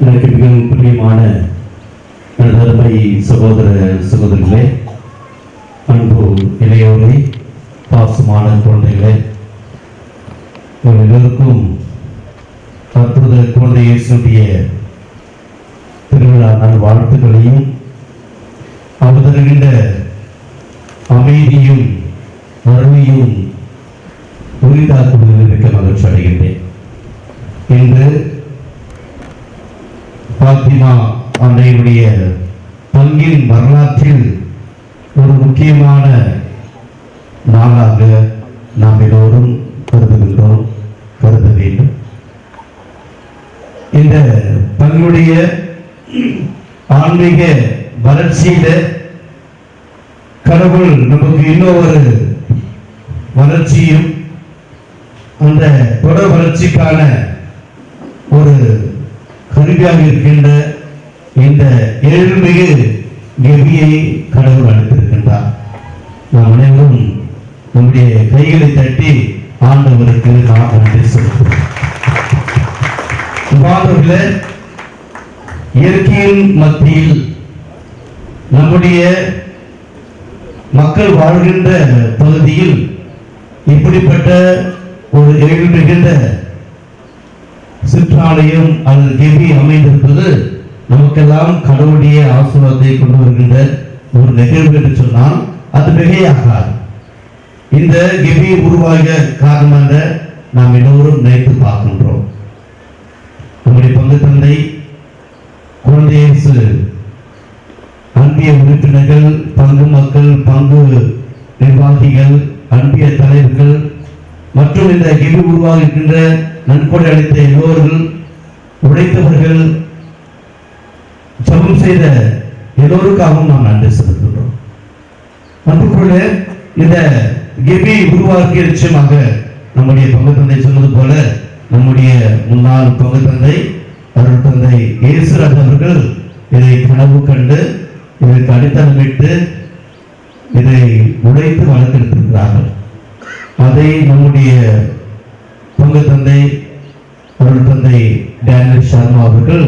எனக்கு மிகவும் பிரியமான அருமை சகோதர சகோதரிகளே, அன்பு இளையோரே, பாசமான குழந்தைகளே, எல்லோருக்கும் அற்புத குழந்தை இயேசுடைய திருவிழா நாள் வாழ்த்துக்களையும் அவதருகின்ற அமைதியும் அருமையும் உரிதாக்குவதில் இருக்க மகிழ்ச்சி அடைகின்றேன். இன்று பாத்திமா அன்னையுடைய பங்கின் வரலாற்றில் ஒரு முக்கியமான நாளாக நாம் எல்லோரும் கருத வேண்டும். இந்த பங்குடைய ஆன்மீக வளர்ச்சியில கடவுள் நமக்கு இன்னொரு வளர்ச்சியும் அந்த தொடர் வளர்ச்சிக்கான ஒரு கருவியாக இருக்கின்ற இந்த ஏழ்மிகு கெபியை கடவுள் அளித்திருக்கின்றார். நாம் அனைவரும் நம்முடைய கைகளை தட்டி ஆண்டவருக்கு நாம் நன்றி செலுத்துவோம். இயற்கையின் மத்தியில் நம்முடைய மக்கள் வாழ்கின்ற பகுதியில் இப்படிப்பட்ட ஒரு எழில் மிகுந்த சிற்றாலயம் அல்லது கெபி அமைந்திருப்பது நமக்கெல்லாம் கடவுளுடைய ஆசீர்வாதத்தை கொண்டு வருகின்ற ஒரு நிகழ்வு என்று சொன்னால் அது மிகையாகாது. இந்த கெபி உருவாக காரணமாக நாம் எல்லோரும் நினைத்து பார்க்கின்றோம். நம்முடைய பங்கு தந்தை குழந்தை இயேசு அன்பிய உறுப்பினர்கள், பங்கு மக்கள், பங்கு நிர்வாகிகள், அன்பிய தலைவர்கள் மற்றும் இந்த கெபி உருவாகின்ற நன்கொடை அளித்த எல்லோர்கள், உழைத்தவர்கள், ஜெபம் செய்த எல்லோருக்காகவும் நாம் நன்றி செலுத்துகிறோம். அன்புக்குள்ள இந்த கெபி உருவாக்கிய நிச்சயமாக நம்முடைய பங்கு தந்தை சொன்னது போல நம்முடைய முன்னாள் பங்கு தந்தை அருள் தந்தை இயேசுராஜ் அவர்கள் இதை கனவு கண்டு இதற்கு அடித்தளமிட்டு இதை உழைத்து வளர்த்தெடுத்திருக்கிறார்கள். அதை நம்முடைய பங்கு தந்தை அருள் தந்தை டேனியல் சர்மா அவர்கள்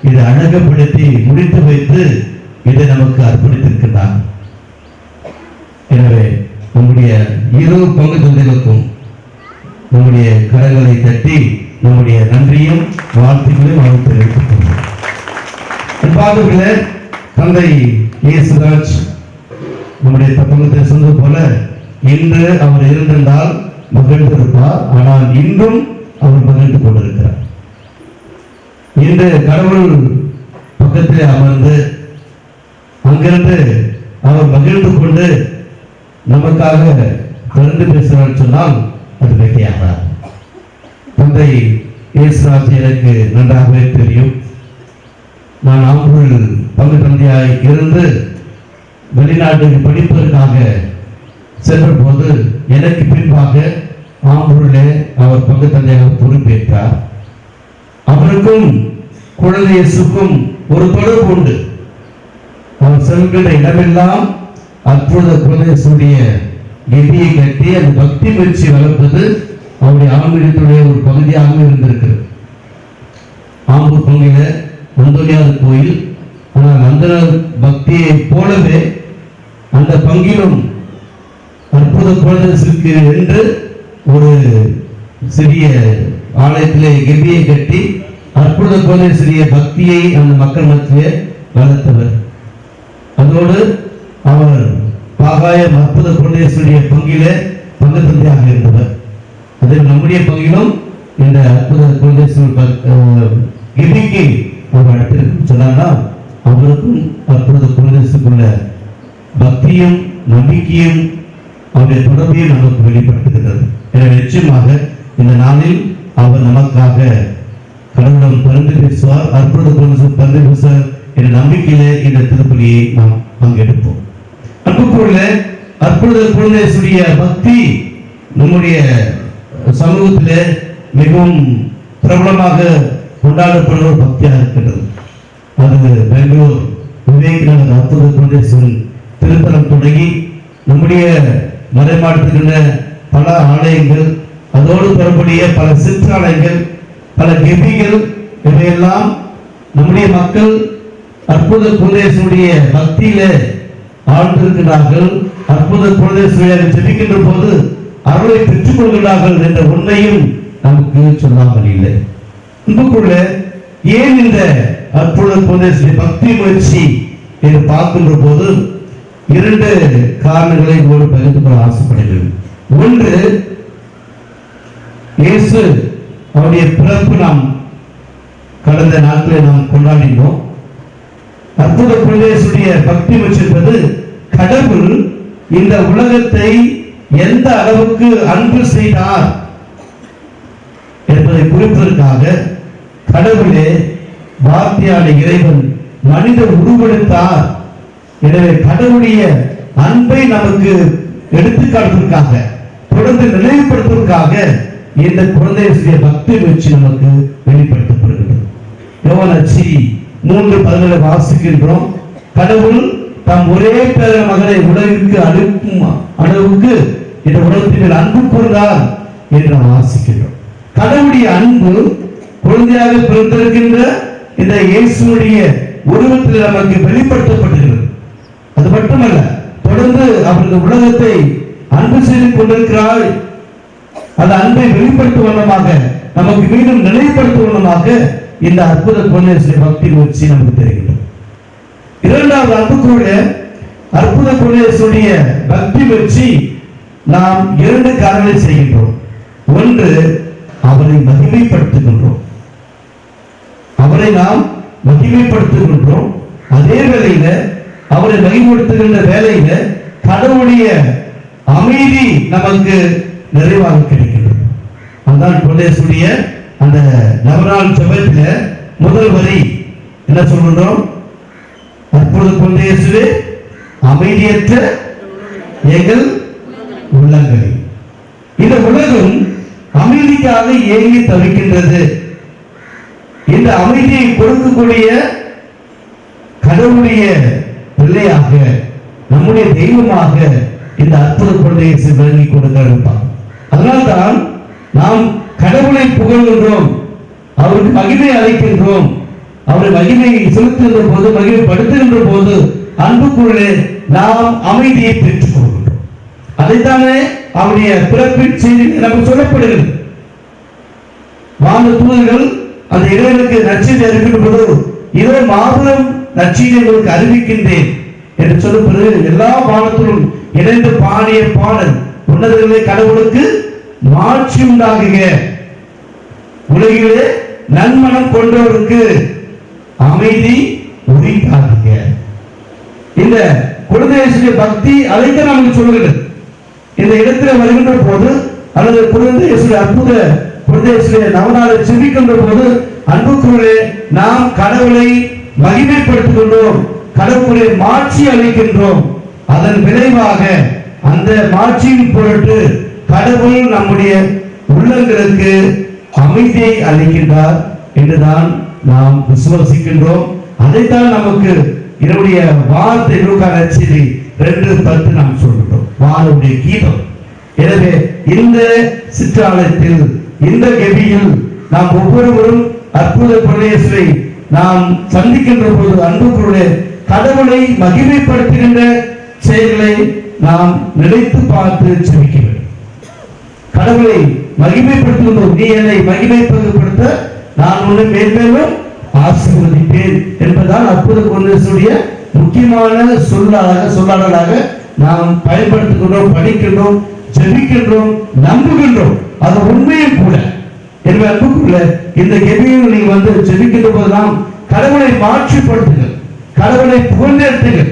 இதை அழகுபடுத்தி முடித்து வைத்து இதை நமக்கு அர்ப்பணித்திருக்கிறார். எனவே நம்முடைய இரு பங்கு தந்தைகளுக்கும் நம்முடைய கரங்களை தட்டி நம்முடைய நன்றியும் வாழ்த்துக்களையும் அவர் தெரிவித்துக் கொள்வோம். தந்தை இயேசுராஜ் நம்முடைய பங்கத்தை சொன்னது போல இன்று அவர் இருந்திருந்தால் மகிழ்ந்திருப்பார். ஆனால் இன்றும் அவர் மகிழ்ந்து கொண்டிருக்கிறார். இன்று கடவுள் பக்கத்திலே அமர்ந்து அங்கிருந்து அவர் மகிழ்ந்து கொண்டு நமக்காக கலந்து பேசுகிறார் சொன்னால் அது மிகையாகாது. தந்தை இயேசுராஜ் எனக்கு நன்றாகவே தெரியும். நான் ஆம்பூரில் பங்கு தந்தையாய் இருந்து வெளிநாட்டுக்கு படிப்பதற்காக சென்ற போது எனக்கு பின்பாக ஆம்பூரிலே அவர் பங்கு தந்தையாக பொறுப்பேற்றார். அவருக்கும் குழந்தை இயேசுக்கும் ஒரு தொடர்பு உண்டு. அவர் செல்கின்ற இடமெல்லாம் அற்புத குழந்தை இயேசுடைய கெபியை கட்டி அந்த பக்தி முயற்சி வளர்ப்பது அவருடைய ஆன்மீகத்துடைய ஒரு பகுதியாக இருந்திருக்கிறது. ஆம்பூர் பங்கில அந்தோனியார் கோயில், ஆனால் அந்த பக்தியை போலவே அந்த பங்கிலும் அற்புத குழந்தைக்கு என்று ஒரு சிறிய ஆலயத்திலே கெபியை கட்டி அற்புத குழந்தை சிறிய பக்தியை அந்த மக்கள் மத்தியே வளர்த்தவர். அதோடு அவர் பாகாயம் அற்புத குழந்தைய பங்கிலே பங்கு தந்தையாக இருந்தவர். அதில் நம்முடைய பங்கிலும் இந்த அற்புத குழந்தை கெபிக்கு அவர் அடுத்திருக்கும் சொன்னால் அவருக்கும் அற்புத குழந்தைக்குள்ள பக்தியும் நம்பிக்கையும் அவருடைய தொடர்பையும் நமக்கு வெளிப்படுத்துகிறது. எனவே நிச்சயமாக இந்த நாளில் அவர் நமக்காக கடவுளிடம் பரிந்து பேசுவார், அற்புத குழந்தை பரிந்து பேசுவார் என்ற நம்பிக்கையிலே இந்த திருப்பலியை நாம் பங்கெடுப்போம். அன்புக்குள்ள அற்புத குழந்தைய பக்தி நம்முடைய சமூகத்திலே மிகவும் பிரபலமாக கொண்டாடப்படுற ஒரு பக்தியாக இருக்கின்றது. அது பெங்களூர் விவேகானந்தர் அற்புத குழந்தை திருத்தலம் தொடங்கி நம்முடைய மறைமாடுகின்ற பல ஆலயங்கள், அதோடு தொடர்புடைய பல சிற்றாலயங்கள் பல கெபிகள் இவையெல்லாம் நம்முடைய மக்கள் அற்புத குழந்தைய பக்தியில ஆழ்ந்திருக்கிறார்கள். அற்புத குழந்தைய ஜெபிக்கின்ற போது அருளை பெற்றுக் கொள்கிறார்கள் என்ற உண்மையும் நமக்கு சொல்லாமல் இல்லை. அன்புக்குள்ள ஏன் இந்த அற்புத குழந்தைய பக்தி முயற்சி என்று பார்க்கின்ற போது 2 காரணங்களை ஒரு பகிர்ந்து கொள்ள ஆசைப்படுகிறேன். ஒன்று, இயேசு அவருடைய பிறப்பு நாம் கடந்த நாட்களில் நாம் கொண்டாடினோம். அற்புத குழந்தைய பக்தி வச்சிருப்பது கடவுள் இந்த உலகத்தை எந்த அளவுக்கு அன்பு செய்தார் என்பதை குறிப்பதற்காக கடவுளே வார்த்தையான இறைவன் மனித உருவெடுத்தார். எனவே கடவுளுடைய அன்பை நமக்கு எடுத்துக்காட்டுவதற்காக, தொடர்ந்து நினைவுபடுத்துவதற்காக இந்த குழந்தைய பக்தி வச்சு நமக்கு வெளிப்படுத்தப்படுகிறது. யோவான் 3:17 வாசிக்கின்றோம். கடவுள் தம் ஒரே பேர மகனை உலகிற்கு அனுப்பும் அளவுக்கு இந்த உலகத்தில் அன்பு கூர்ந்தார் என்று நாம் வாசிக்கின்றோம். கடவுளுடைய அன்பு குழந்தையாக பிறந்திருக்கின்ற இந்த இயேசுடைய உருவத்தில் நமக்கு வெளிப்படுத்தப்படுகிறது. அது மட்டுமல்ல, தொடர்ந்து அவரது உலகத்தை அன்பு செய்து கொண்டிருக்கிறார். அந்த அன்பை வெளிப்படுத்தும் வண்ணமாக, நமக்கு மீண்டும் நினைவுபடுத்தும் வண்ணமாக இந்த அற்புத குழந்தைய பக்தி முயற்சி நமக்கு தெரிகிறது. இரண்டாவது அன்புக்குள்ள அற்புத குழந்தைய பக்தி முயற்சி நாம் 2 காரணங்களை செய்கின்றோம். ஒன்று, அவரை மகிமைப்படுத்துகின்றோம். அவரை நாம் மகிமைப்படுத்துகின்றோம். அதே வேளையில அவரை மகிமைப்படுத்துகின்ற வேளையில கடவுளுடைய அமைதி நமக்கு நிறைவாக கிடைக்கின்றது. அதான் குழந்தைய அந்த நவநாள் ஜெபத்தில முதல் வரி என்ன சொல்கின்றோம்? அற்புத குழந்தையே அமைதியற்ற எங்கள் உள்ளங்களில். இந்த உலகம் அமைதிக்காக ஏங்கி தவிக்கின்றது. இந்த அமைதியை கொடுக்கக்கூடிய கடவுளுடைய பிள்ளையாக, நம்முடைய தெய்வமாக இந்த அற்புத குழந்தையை விளங்கி கொடுத்தார். அதனால்தான் நாம் கடவுளை புகழ்கின்றோம், அவருக்கு மகிமை அளிக்கின்றோம். அவரை மகிமை செலுத்துகின்ற போது, மகிமைப்படுத்துகின்ற போது அன்புக்குள்ளே நாம் அமைதியை பெற்றுக் கொள்கின்றோம். அதைத்தானே அவருடைய பிறப்பின் செய்தி நமக்கு சொல்லப்படுகிறது. வான தூதர்கள் அந்த இறைவனுக்கு நற்செய்தி அறிவிக்கின்ற போது, இதோ மாபெரும் நற்செய்தியை உங்களுக்கு அறிவிக்கின்றேன் என்று சொல்லப்படுது. எல்லா வானத்திலும் இணைந்து பாடிய பாடல், உன்னதர்களே கடவுளுக்கு மாட்சி உண்டாகுக, உலகிலே நன்மனம் கொண்டவருக்கு அமைதி உரித்தாகுக. இந்த குழந்தைய பக்தி அதைத்தான் நமக்கு சொல்கிறது. இந்த இடத்துல வருகின்ற போது, அல்லது குழந்தைய அற்புத குழந்தைய நவநாளை செபிக்கின்ற போது, அன்புக்குள்ளே நாம் கடவுளை மகிமைப்படுத்துகின்றோம், கடவுளை மாட்சி அளிக்கின்றோம். அதன் விளைவாக அந்த மாட்சியின் பொருட்டு கடவுள் நம்முடைய உள்ளங்களுக்கு அமைதியை அளிக்கின்றார் என்றுதான் நாம் விசுவாசிக்கின்றோம். அதைத்தான் நமக்கு என்னுடைய வார்த்தை நூற்காட்சி 2:10 நாம் சொல்கின்றோம், வானுடைய கீதம். எனவே இந்த சிற்றாலயத்தில், இந்த கெபியில் நாம் ஒவ்வொருவரும் அற்புத குழந்தையை நாம் சந்திக்கின்ற போது அன்புக்குள்ளே கடவுளை மகிமைப்படுத்துகின்ற செயல்களை நாம் நினைத்து பார்த்து செபிக்க வேண்டும். கடவுளை மகிமைப்படுத்துகின்றோம். நீ என்னை மகிமைப்படுத்த நான் உன்னை மேன்மேலும் ஆசீர்வதிப்பேன் என்பதால் அற்புத குழந்தைய முக்கியமான சொல்லாடலாக நாம் பயன்படுத்துகின்றோம், படிக்கின்றோம், ஜெபிக்கின்றோம், நம்புகின்றோம். அது உண்மையும் கூட. எனவே அன்புக்குள்ள இந்த கெபியில் நீங்க வந்து ஜெபிக்கின்ற போதெல்லாம் கடவுளை மாட்சிப்படுத்துங்கள், கடவுளை புகழ்ந்தேற்றுங்கள்.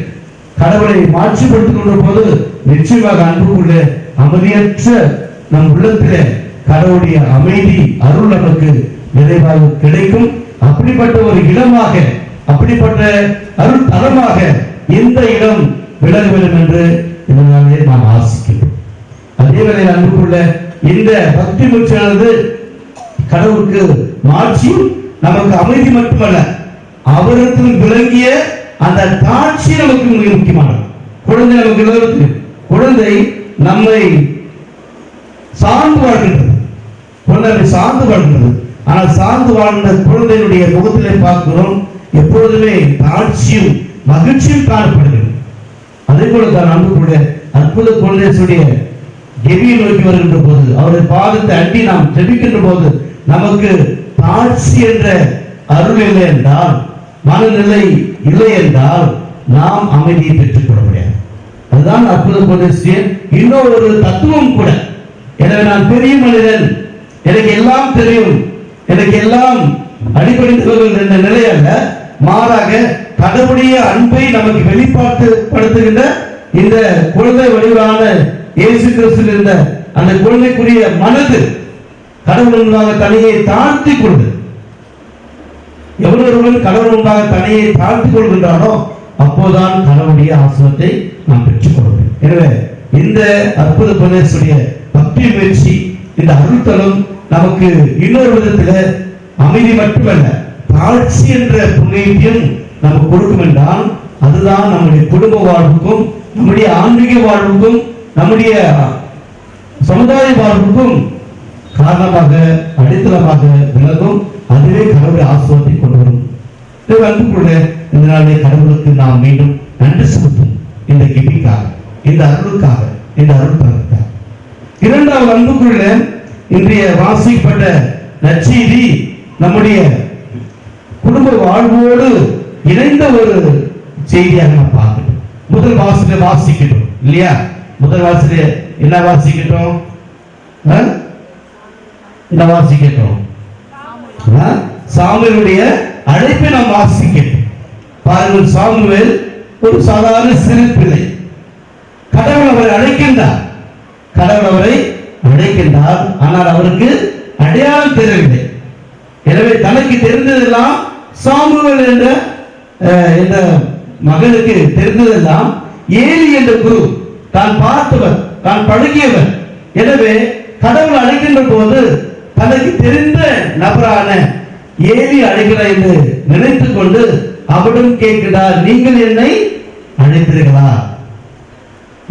கடவுளை மாட்சிப்படுத்துகின்ற போது நிச்சயமாக அன்புக்குள்ள அமைதியற்ற நம் உள்ளத்திலே கடவுளுடைய அமைதி, அருள் நமக்கு நிறைவாக கிடைக்கும். அப்படிப்பட்ட ஒரு இடமாக, அப்படிப்பட்ட அருள் தலமாக இந்த இடம் விளங்க வேண்டும் என்று இதனாலே நாம் ஆசிக்கிறோம். அதே வேளையில் அன்புக்குள்ள இந்த பக்தி முயற்சியானது கடவுளுக்கு மாட்சியும் நமக்கு அமைதி மட்டுமல்ல, அவரிடத்தில் விளங்கிய அந்த காட்சி நமக்கு மிக முக்கியமானது. குழந்தை நமக்கு குழந்தை நம்மை சார்ந்து வாழ்கின்றது, குழந்தை சார்ந்து வாழ்கின்றது. ஆனால் சார்ந்து வாழ்ந்த குழந்தைகளுடைய முகத்திலே பார்க்கிறோம் எப்பொழுதுமே தாழ்ச்சியும் மகிழ்ச்சியும் காணப்படுகிறது. அதே போல தான் அன்புக்குள்ள அற்புத குழந்தைய கெவியை நோக்கி வருகின்ற போது அவருடைய பாதத்தை அண்டி நாம் ஜெபிக்கின்ற போது நமக்கு தாழ்ச்சி என்ற அருள் இல்லை என்றால், மனநிலை இல்லை என்றால் நாம் அமைதியை பெற்றுக் கொள்ள முடியாது. அதுதான் அற்புத குழந்தை இன்னொரு தத்துவம் கூட. எனவே நான் பெரிய மனிதன், எனக்கு எல்லாம் தெரியும், எனக்கு எல்லாம் அடிப்படைகள் என்ற நிலை அல்ல, மாறாக கடவுளுடைய அன்பை நமக்கு வெளிப்படுத்துகின்ற இந்த குழந்தை வடிவான இயேசு கிறிஸ்து இருந்த அந்த குழந்தைக்குரிய மனது கடவுள் முன்பாக தனியை தாழ்த்தி கொண்டு, எவ்வளவு கடவுள் முன்பாக தனியை தாழ்த்தி கொள்கின்றானோ அப்போதான் கடவுளுடைய ஆசீர்வாதத்தை நாம் பெற்றுக் கொள்வோம். எனவே இந்த அற்புத பிரதேசனுடைய பக்தி முயற்சி, இந்த அருள்தலம் நமக்கு இன்னொரு விதத்தில் அமைதி மட்டுமல்ல தாழ்ச்சி என்ற புண்ணியத்தையும் நமக்கு கொடுக்கும் என்றால், அதுதான் நம்முடைய குடும்ப வாழ்வுக்கும் நம்முடைய ஆன்மீக வாழ்வுக்கும் நம்முடைய சமுதாய வாழ்வுக்கும் காரணமாக அடித்தளமாக விலகும். அதுவே கடவுளை ஆசீர்வாதத்தை கொண்டு வரும். அன்புக்குள்ள இந்த நாளே கடவுளுக்கு நாம் மீண்டும் நன்றி செலுத்தும் இந்த கிபிக்காக, இந்த அருளுக்காக, இந்த அருள் தரத்துக்காக. இரண்டாவது அன்புக்குள்ள இன்றைய வாசிக்கப்பட்ட நற்செய்தி நம்முடைய குடும்ப வாழ்வோடு இணைந்த ஒரு செய்தியாக நாம் பார்க்கணும். முதல் வாசலை வாசிக்கணும் இல்லையா? முதல் வாசலை என்ன வாசிக்கட்டும்? என்ன வாசிக்கட்டும்? சாமுவேலுடைய அழைப்பை நாம் வாசிக்கட்டும். பாருங்கள், சாமுவேல் ஒரு சாதாரண சிறு பிள்ளை. கடவுள் அவரை அழைக்கின்றார், கடவுள் அவரை அழைக்கின்றார். ஆனால் அவருக்கு அடையாளம் தெரியவில்லை. எனவே தனக்கு தெரிந்ததெல்லாம் சாமுவேல் என்ற மகனுக்கு தெரிந்ததெல்லாம் ஏலி என்ற குரு, தான் பார்த்தவர், தான் பழகியவர். எனவே கடவுள் அழைக்கின்ற போது தனக்கு தெரிந்த நபரான ஏலி அழைக்கிறார் என்று நினைத்துக் கொண்டு அவரிடம் கேட்கிறார், நீங்கள் என்னை அழைத்தீர்களா?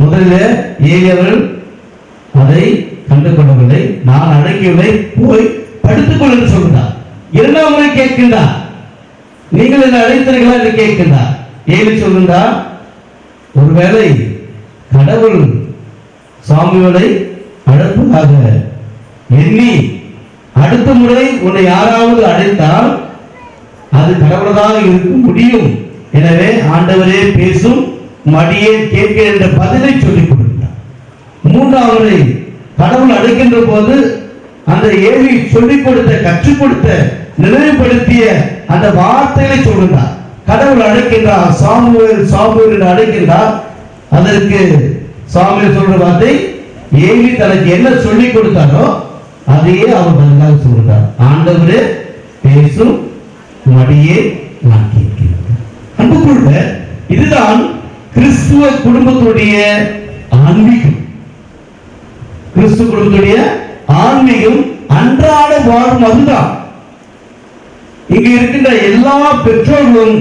முதலில் ஏலி அவர்கள் அதை கண்டு கொள்ளவில்லை, நான் அழைக்கவில்லை, போய் படுத்துக் கொள்ள என்று சொல்கிறார். இரண்டாம் முறை கேட்கின்றார், நீங்கள் என்னை அழைத்தீர்களா என்று கேட்கின்றார். ஏலி சொல்கின்றார், ஒருவேளை கடவுள் சாமுவேலை அழைப்பதாக எண்ணி அடுத்த முறை உன்னை யாராவது அழைத்தால் அது கடவுளதாக இருக்க முடியும். எனவே ஆண்டவரே பேசும், மடியே கேட்க என்ற பதிலை சொல்லிக் கொடுத்தார். மூன்றாவது கடவுள் அழைக்கின்ற போது அந்த ஏலி சொல்லிக் கொடுத்த, கற்றுக் கொடுத்த, நினைவுபடுத்திய அந்த வார்த்தைகளை சொல்கிறார். கடவுள் அழைக்கின்றார், சாமுவேல் சாமுவேல் என்று அழைக்கின்றார். அதற்கு சாமுவேல் சொல்ற வார்த்தை, ஏலி தனக்கு என்ன சொல்லிக் கொடுத்தாரோ அதையே அவர் பதிலாக சொல்கிறார். ஆண்டவரே பேசும், மடியே நான் கேட்கிறேன். அன்புக்குள்ள இதுதான் கிறிஸ்துவ குடும்பத்துடைய ஆன்மீகம். கிறிஸ்துவ குடும்பத்துடைய ஆன்மீகம் அன்றாட வாழும் அதுதான். இங்க இருக்கின்ற எல்லா பெற்றோர்களும்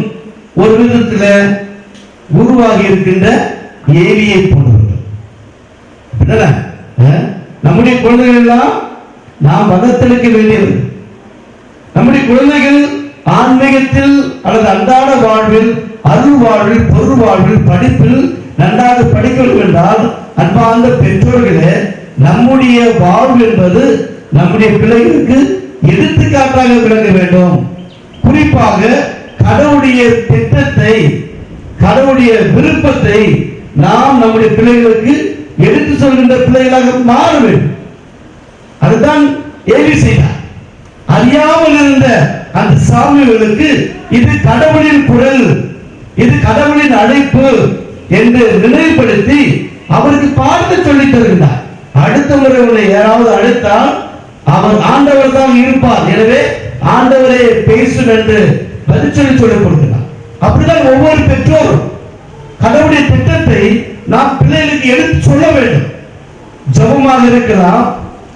ஒரு விதத்தில் உருவாகி இருக்கின்ற ஏலியை போன்றவர்கள். நம்முடைய குழந்தைகள் எல்லாம் நாம் மதத்திற்கு வேண்டியது. நம்முடைய குழந்தைகள் ஆன்மீகத்தில் அல்லது அன்றாட வாழ்வில், அருள் வாழ்வில், பொருள் வாழ்வில், படிப்பில் நன்றாக படிக்க வேண்டும் என்றால், அன்பார்ந்த பெற்றோர்களே, நம்முடைய வாழ்வு என்பது நம்முடைய பிள்ளைகளுக்கு எடுத்துக்காட்டாக விளங்க வேண்டும். குறிப்பாக கடவுளுடைய திட்டத்தை, கடவுளுடைய விருப்பத்தை நாம் நம்முடைய பிள்ளைகளுக்கு எடுத்து சொல்கின்ற பிள்ளைகளாக மாற வேண்டும். அதுதான் ஏலி செய்தார். அறியாமல் இருந்த அந்த சாமுவேலுக்கு இது கடவுளின் குரல், இது கடவுளின் அழைப்பு என்று நினைவுபடுத்தி அவருக்கு பார்த்து சொல்லித் தருகிறார். அடுத்த முறை உன்னை யாராவது அழைத்தால் அவர் ஆண்டவர் தான் இருப்பார், எனவே ஆண்டவரே பேசும் என்று பதில் சொல்லிக் கொடுக்கிறார். அப்படிதான் ஒவ்வொரு பெற்றோரும் கடவுளுடைய திட்டத்தை நாம் பிள்ளைகளுக்கு எடுத்து சொல்ல வேண்டும். ஜபமாக இருக்கலாம்,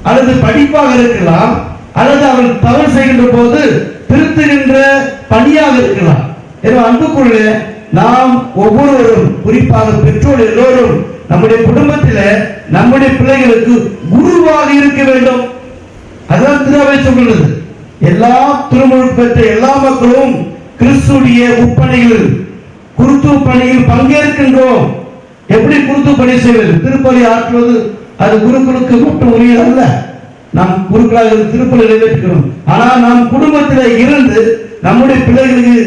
அல்லது படிப்பாக இருக்கலாம், அல்லது அவர்கள் தவறு செய்கின்ற போது திருத்துகின்ற பணியாக இருக்கலாம். எனவே அன்புக்குள்ள நாம் ஒவ்வொருவரும், குறிப்பாக பெற்றோர் எல்லோரும் நம்முடைய குடும்பத்தில் நம்முடைய பிள்ளைகளுக்கு குருவாக இருக்க வேண்டும். அதான் திருவை சொல்கிறது. எல்லா திருமுழுக்கு பெற்ற எல்லா மக்களும் கிறிஸ்துடைய உப்பணியில் குருத்துவ பணியில் பங்கேற்கின்றோம். எப்படி குருத்துவ பணி செய்வது? திருப்பலி ஆற்றுவது அது குருக்களுக்கு மட்டும் உரியதல்ல. நாம் குருக்களாக திருப்பலி நிறைவேற்றுகிறோம். ஆனால் நாம் குடும்பத்தில் இருந்து நம்முடைய பிள்ளைகளுக்கு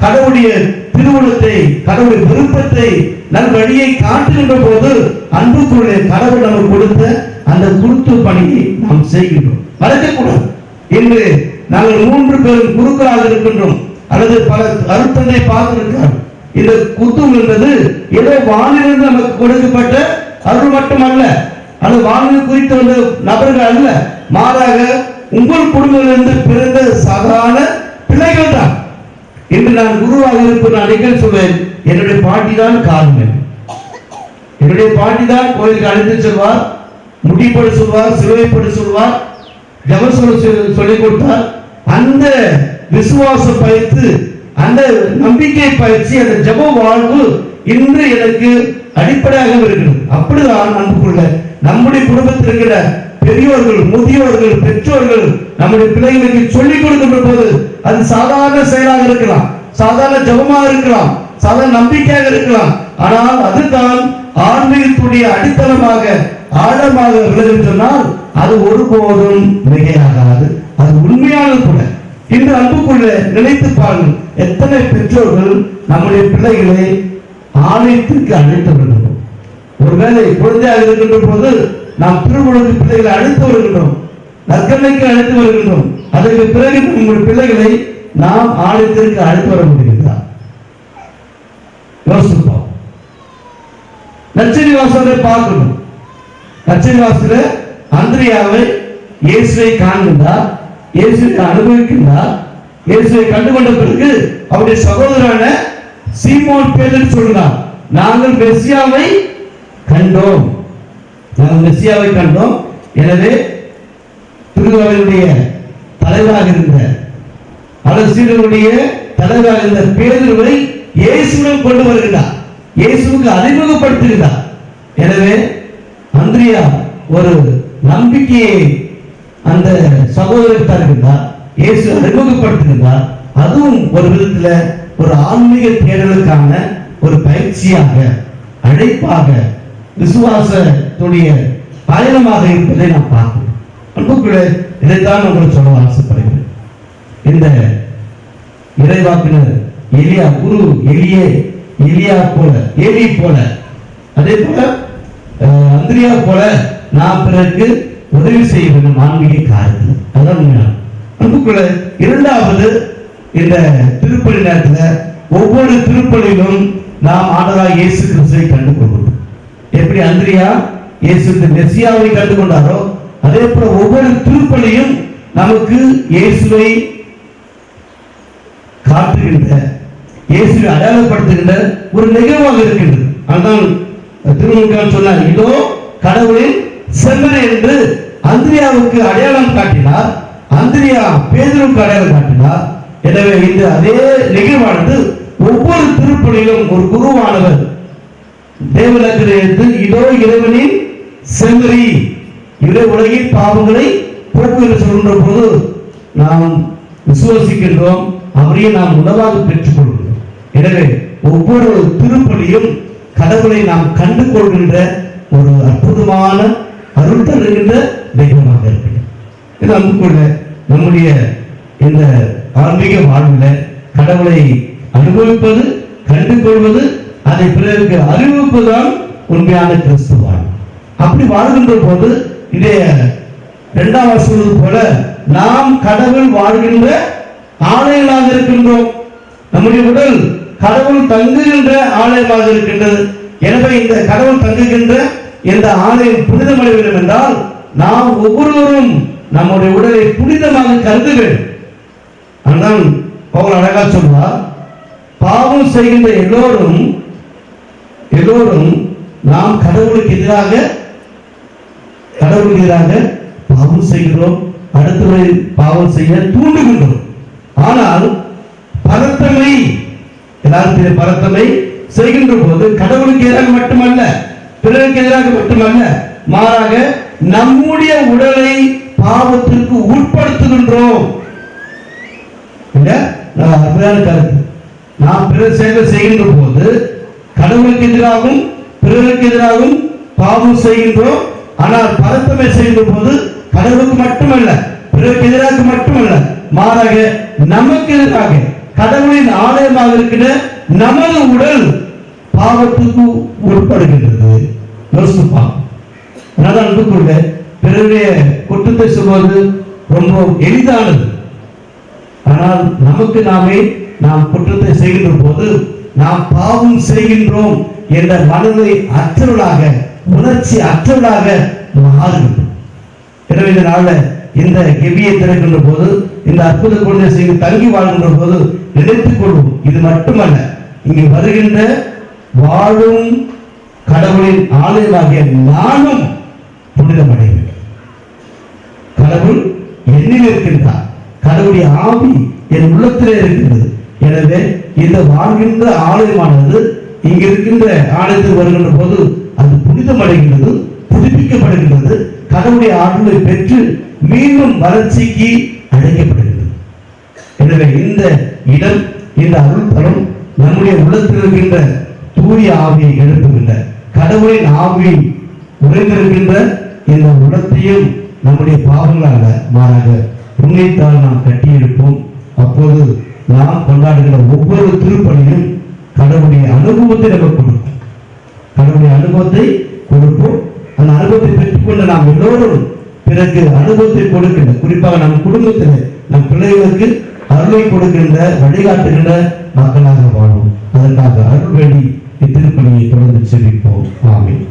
கடவுளுடைய திருவுளத்தை, கடவுளுடைய விருப்பத்தை, நல் வழியை காட்டுகின்ற போது அன்புக்குள்ளே கடவுள் நமக்கு கொடுத்த அந்த குருத்துவ பணியை நாம் செய்கின்றோம். மறக்கக்கூடாது. இன்று நாங்கள் 3 பேரும் குருக்களாக இருக்கின்றோம், அல்லது பல அருத்தந்தை பார்த்திருக்கிறார். இந்த குருத்துவம் என்பது ஏதோ வானிலிருந்து நமக்கு கொடுக்கப்பட்ட அருள் மட்டுமல்ல, அது வானில் குறித்து வந்த நபர்கள் அல்ல, மாறாக உங்கள் குடும்பத்திலிருந்து பிறந்த சாதாரண பிள்ளைகள் தான். இன்று நான் குருவாக இருப்பது அடிக்கடி சொல்வேன், என்னுடைய பாட்டி தான் காரணம். என்னுடைய பாட்டி தான் கோயிலுக்கு அழைத்து செல்வார், முடிப்படி சொல்வார், சிலுவைப்படி சொல்வார், ஜபம் சொல்லிக் கொடுத்தார். அந்த விசுவாச பயிற்சி, அந்த நம்பிக்கை பயிற்சி, அந்த ஜப வாழ்வு இன்று எனக்கு அடிப்படையாக இருக்கிறது. அப்படிதான் அன்புக்குள்ள நம்முடைய குடும்பத்தில் இருக்கிற பெரியோர்கள், முதியோர்கள், பெற்றோர்கள் நம்முடைய பிள்ளைகளுக்கு சொல்லிக் கொடுக்கின்ற போது அது சாதாரண செயலாக இருக்கலாம், சாதாரண ஜபமாக இருக்கலாம், சாதாரண நம்பிக்கையாக இருக்கலாம். ஆனால் அதுதான் ஆன்மீகத்துடைய அடித்தளமாக ஆழமாக விளங்கும் சொன்னால் அது ஒருபோதும் மிகையாகாது. அது உண்மையானது கூட. இன்று அன்புக்குள்ள நினைத்து பாருங்கள், எத்தனை பெற்றோர்கள் நம்முடைய பிள்ளைகளை ஆலயத்திற்கு அழைத்து வருகின்றோம். ஒருவேளை குழந்தையாக இருக்கின்ற போது நாம் திருமுழுக்கு பிள்ளைகளை அழைத்து வருகின்றோம், நற்கண்ணைக்கு அழைத்து வருகின்றோம். அதற்கு பிறகு நம்முடைய பிள்ளைகளை நாம் ஆலயத்திற்கு அழைத்து வர முடிகிறதா? யோசிப்போம். நற்செய்தி வாசகரை பார்க்கணும். நற்செய்தி வாசகர் அந்திரியாவை இயேசுவை காண்கின்றார், இயேசுவை அனுபவிக்கின்றார். இயேசுவை கண்டுகொண்ட பிறகு அவருடைய சகோதரரான சீமோன் பேதுரு சொல்கிறார், நாங்கள் மெசியாவை கண்டோம், நாங்கள் மெசியாவை கண்டோம். எனவே திருவிழாவினுடைய தலைவராக இருந்த அரசியலுடைய தலைவராக இருந்த பேதுருவை இயேசுடன் கொண்டு வருகிறார், இயேசுவுக்கு அறிமுகப்படுத்துகிறார். எனவே அந்திரியா ஒரு நம்பிக்கையை அந்த சகோதரருக்கு தருகின்றார், இயேசு அறிமுகப்படுத்துகின்றார். அதுவும் ஒரு விதத்துல ஒரு ஆன்மீக தேடலுக்கான ஒரு பயிற்சியாக, அழைப்பாக, விசுவாசத்துடைய பயணமாக இருப்பதை நாம் பார்க்கிறோம். அன்புக்குள்ள இதைத்தான் உங்களுக்கு சொல்ல ஆசைப்படுகிறேன். இந்த இறைவாக்கினர் எலியா, குரு எலியா போல, ஏலி போல, அதே போல அந்திரியா போல நாம் பிறகு உதவி செய்ய வேண்டும் ஆன்மீக காரியத்தில். அதான் அன்புக்குள்ள இரண்டாவது, இந்த திருப்பலி நேரத்தில் ஒவ்வொரு திருப்பலிலும் நாம் ஆண்டவராகிய இயேசு கிறிஸ்துவை கண்டு கொள்வோம். எப்படி அந்திரியா இயேசுக்கு மெசியாவை கண்டு கொண்டாரோ, அதே போல ஒவ்வொரு திருப்பலியும் நமக்கு இயேசுவை காட்டுகின்ற, இயேசுவை அடையாளப்படுத்துகின்ற ஒரு நிகழ்வாக இருக்கின்றது. அதுதான் திருமுழுக்கான் சொன்னார், இதோ கடவுளின் செம்மறி என்று அந்திரியாவுக்கு அடையாளம் காட்டினார், அந்திரியா பேதுருக்கு அடையாளம் காட்டினார். எனவே இந்த அதே நிகழ்வானது ஒவ்வொரு திருப்பலியிலும் ஒரு குருவானவர் தேவனுக்கு எடுத்து, இதோ இறைவனின் செம்மறி, இறை உலகின் பாவங்களை போக்குகிற சொல்கின்ற போது நாம் விசுவாசிக்கின்றோம், அவரையே நாம் உணவாக பெற்றுக் கொள்கிறோம். எனவே ஒவ்வொரு திருப்பலியும் கடவுளை நாம் கண்டு கொள்கின்ற ஒரு அற்புதமான அருள் தருகின்ற தெய்வமாக இருக்கிறது. இது அன்புக்குள்ள நம்முடைய இந்த ஆன்மீக வாழ்வில் கடவுளை அனுபவிப்பது, கண்டு கொள்வது, அதை பிறருக்கு அறிவிப்பதுதான் உண்மையான கிறிஸ்துவ வாழ்வு. அப்படி வாழ்கின்ற போது இதைய 2வது சொல்வது போல நாம் கடவுள் வாழ்கின்ற ஆலயங்களாக இருக்கின்றோம். நம்முடைய உடல் கடவுள் தங்குகின்ற ஆலயமாக இருக்கின்றது. எனவே இந்த கடவுள் தங்குகின்ற இந்த ஆலயம் புனிதமடைய வேண்டும் என்றால் நாம் ஒவ்வொருவரும் நம்முடைய உடலை புனிதமாக கருத வேண்டும். ஆனால் பவுல் அழகா சொல்வார், பாவம் செய்கின்ற எல்லோரும் நாம் கடவுளுக்கு எதிராக பாவம் செய்கிறோம், அடுத்தவரை பாவம் செய்ய தூண்டுகின்றோம். ஆனால் பரத்தமை, எல்லாரும் பரத்தமை செய்கின்ற போது கடவுளுக்கு எதிராக மட்டுமல்ல, பிறருக்கு எதிராக மட்டுமல்ல, மாறாக நம்முடைய உடலை பாவத்திற்கு உட்படுத்துகின்றோம். தவறான கருத்து. நாம் பிறர் சேவை செய்கின்ற போது கடவுளுக்கு எதிராகவும் பிறருக்கு எதிராகவும் பாவம் செய்கின்றோம். ஆனால் பரத்தமை செய்கின்ற போது கடவுளுக்கு மட்டுமல்ல, பிறருக்கு எதிராக மட்டுமல்ல, மாறாக நமக்கு எதிராக கடவுளின் ஆலயமாக இருக்கிற நமது உடல் பாவத்துக்கு உட்படுகின்றது. அன்புக்குள்ள பிறருடைய குற்றத்தை சொல்வது ரொம்ப எளிதானது. ஆனால் நமக்கு நாம் குற்றத்தை செய்கின்ற போது நாம் பாவம் செய்கின்றோம் என்ற மனதை அற்றவளாக, உணர்ச்சி அற்றவளாக மாறுகின்றோம். எனவே இந்த நாளில் இந்த கெபியை திறக்கின்ற போது, இந்த அற்புத குழந்தை செய்து தங்கி வாழ்கின்ற போது நினைத்துக் கொள்வோம், இது மட்டுமல்ல, இங்கு வருகின்ற வாழும் கடவுளின் ஆலயமாகிய நானும் புனிதமடைய வேண்டும். கடவுள் என்னில் இருக்கின்றார், கடவுளுடைய ஆவி என் உள்ளத்திலே இருக்கின்றது. எனவே இந்த வாழ்கின்ற ஆலயமானது இங்கு இருக்கின்ற ஆலயத்தில் வருகின்ற போது அது புனிதமடைகின்றது, புதுப்பிக்கப்படுகின்றது, கடவுளுடைய ஆற்றலை பெற்று மீண்டும் வளர்ச்சிக்கு அழைக்கப்படுகிறது. எனவே இந்த இடம், இந்த அருள்தலம் நம்முடைய உள்ளத்தில் இருக்கின்ற தூய ஆவியை எழுப்புகின்ற, கடவுளின் ஆவி உறைந்திருக்கின்ற இந்த உள்ளத்தையும் நம்முடைய பாவங்களாக மாறாக புண்ணியத்தால் நாம் கட்டியிருப்போம். அப்போது நாம் கொண்டாடுகிற ஒவ்வொரு திருப்பணியும் கடவுளுடைய அனுபவத்தை நமக்கு கொடுக்கும். கடவுளுடைய அனுபவத்தை கொடுப்போம். அந்த அனுபவத்தை பெற்றுக்கொண்டு நாம் எல்லோரும் பிறகு அனுபவத்தை கொடுக்கின்ற, குறிப்பாக நம் குடும்பத்தில் நம் பிள்ளைகளுக்கு அருளை கொடுக்கின்ற, வழிகாட்டுகின்ற மக்களாக வாழும். அதற்காக அருள் வேண்டி இத்திருப்பணியை தொடர்ந்து செல்விப்போம். ஆமென்.